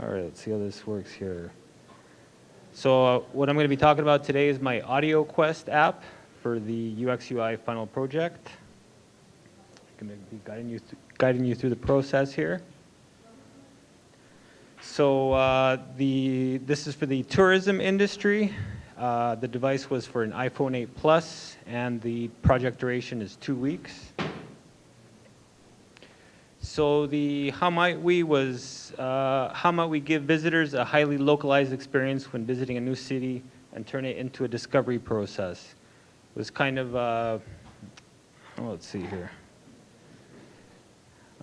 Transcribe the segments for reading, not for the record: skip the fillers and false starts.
All right, let's see how this works here. So what I'm going to be talking about today is my Audioquest app for the UX UI final project. I'm going to be guiding you through the process here. So this is for the tourism industry. The device was for an iPhone 8 Plus, and the project duration is 2 weeks. So how might we give visitors a highly localized experience when visiting a new city and turn it into a discovery process? It was kind of, let's see here.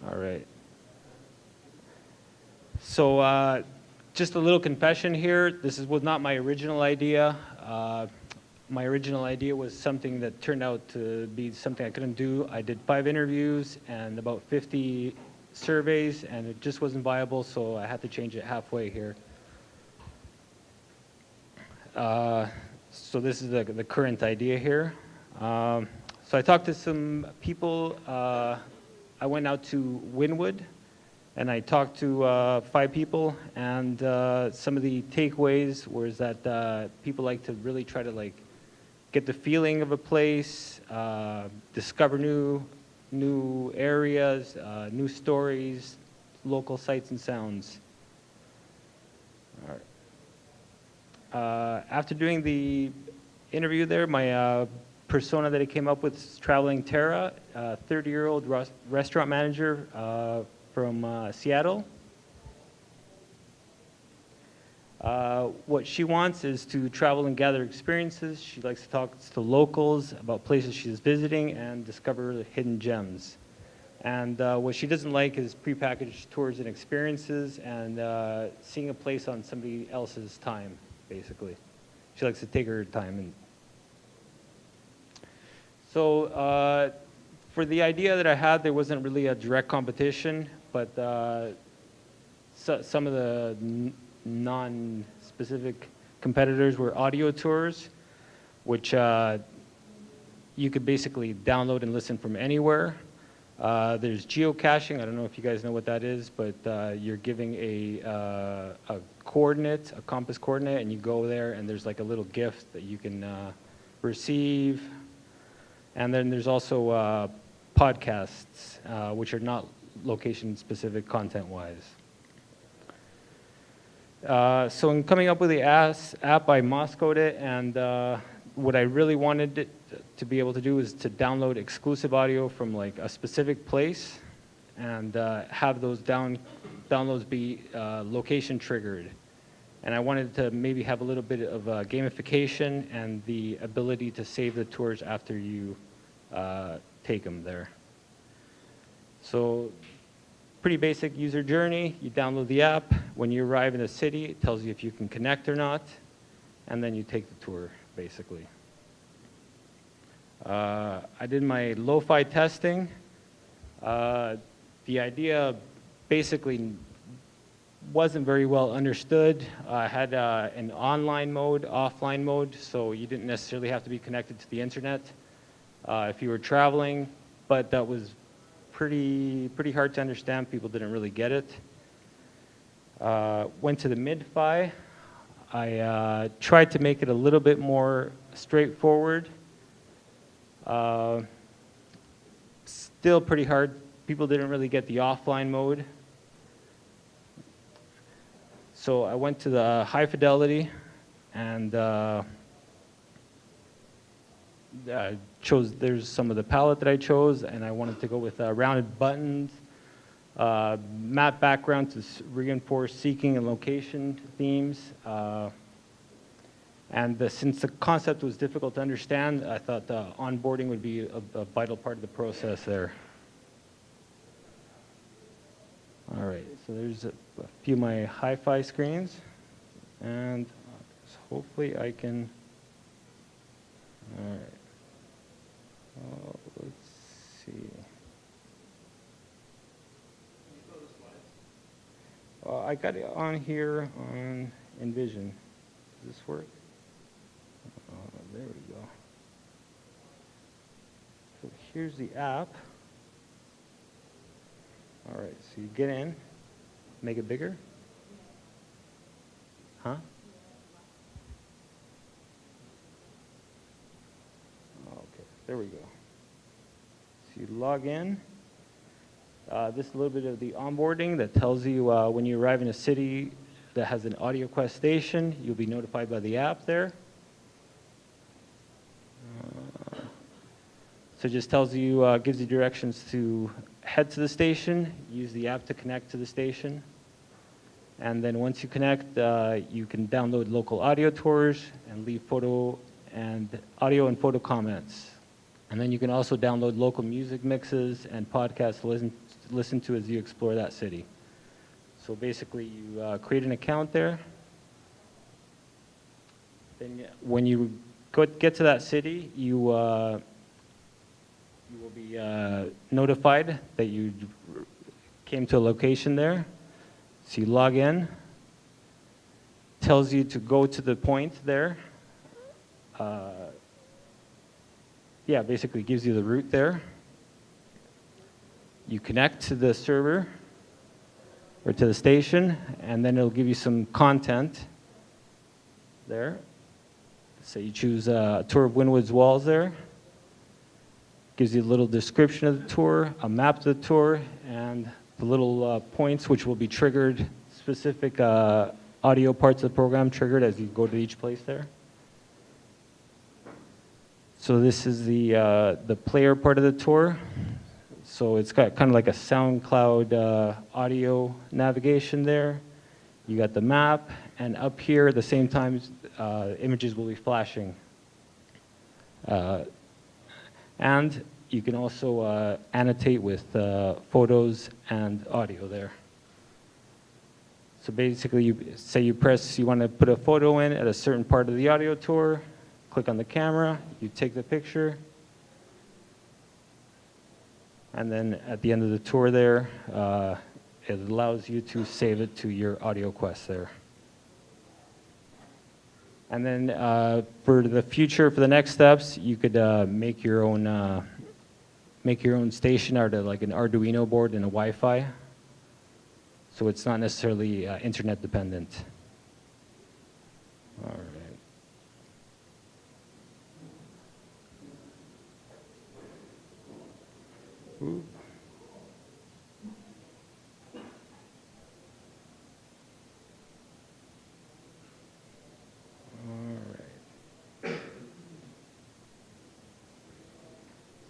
All right. So just a little confession here. This was not my original idea. My original idea was something that turned out to be something I couldn't do. I did 5 interviews and about 50 surveys, and it just wasn't viable, so I had to change it halfway here. So this is the current idea here. So I talked to some people. I went out to Wynwood, and I talked to 5 people, and some of the takeaways was that people like to really try to get the feeling of a place, discover new areas, new stories, local sights and sounds. All right. After doing the interview there, my persona that I came up with is Traveling Tara, a 30-year-old restaurant manager from Seattle. What she wants is to travel and gather experiences. She likes to talk to locals about places she's visiting and discover hidden gems. And what she doesn't like is prepackaged tours and experiences and seeing a place on somebody else's time, basically. She likes to take her time. So for the idea that I had, there wasn't really a direct competition, but some of the non-specific competitors were audio tours, which you could basically download and listen from anywhere. There's geocaching. I don't know if you guys know what that is, but you're giving a coordinate, a compass coordinate, and you go there, and there's like a little gift that you can receive. And then there's also podcasts, which are not location-specific content-wise. So in coming up with the app, I Moscowed it, and what I really wanted it to be able to do is to download exclusive audio from like a specific place and have those downloads be location triggered. And I wanted to maybe have a little bit of gamification and the ability to save the tours after you take them there. So pretty basic user journey. You download the app. When you arrive in a city, it tells you if you can connect or not, and then you take the tour, basically. I did my lo-fi testing. The idea basically wasn't very well understood. I had an online mode, offline mode, so you didn't necessarily have to be connected to the internet if you were traveling, but that was pretty hard to understand. People didn't really get it. Went to the mid-fi. I tried to make it a little bit more straightforward. Still pretty hard. People didn't really get the offline mode. So I went to the high fidelity and there's some of the palette that I chose, and I wanted to go with rounded buttons, matte background to reinforce seeking and location themes. Since the concept was difficult to understand, I thought onboarding would be a vital part of the process there. All right, so there's a few of my hi-fi screens, and hopefully I can, all right. Let's see. I got it on here on Envision. Does this work? There we go. So here's the app. All right, so you get in, make it bigger. Huh? Okay, there we go. So you log in. This is a little bit of the onboarding that tells you when you arrive in a city that has an Audioquest station, you'll be notified by the app there. So it just tells you, gives you directions to head to the station, use the app to connect to the station. And then once you connect, you can download local audio tours and leave audio and photo comments. And then you can also download local music mixes and podcasts to listen to as you explore that city. So basically, you create an account there. Then when you get to that city, you will be notified that you came to a location there. So you log in, tells you to go to the point there. Yeah, basically gives you the route there. You connect to the server or to the station, and then it'll give you some content there. So you choose a tour of Wynwood's walls there. Gives you a little description of the tour, a map of the tour, and the little points which will be triggered, specific audio parts of the program triggered as you go to each place there. So this is the player part of the tour. So it's got kind of like a SoundCloud audio navigation there. You got the map, and up here at the same time, images will be flashing. And you can also annotate with photos and audio there. So basically, you want to put a photo in at a certain part of the audio tour, click on the camera, you take the picture, and then at the end of the tour there, it allows you to save it to your Audioquest there. And then for the future, for the next steps, you could make your own station out of like an Arduino board and a Wi-Fi. So it's not necessarily internet dependent. All right. Ooh.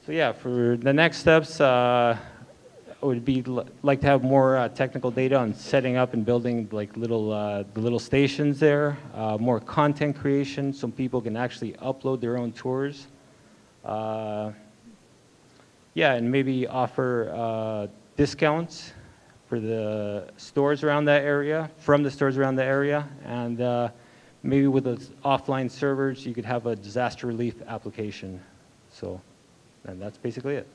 So yeah, for the next steps, I would like to have more technical data on setting up and building like the little stations there, more content creation so people can actually upload their own tours. Yeah, and maybe offer discounts for the stores around that area, from the stores around the area, and maybe with the offline servers, you could have a disaster relief application. So, and that's basically it.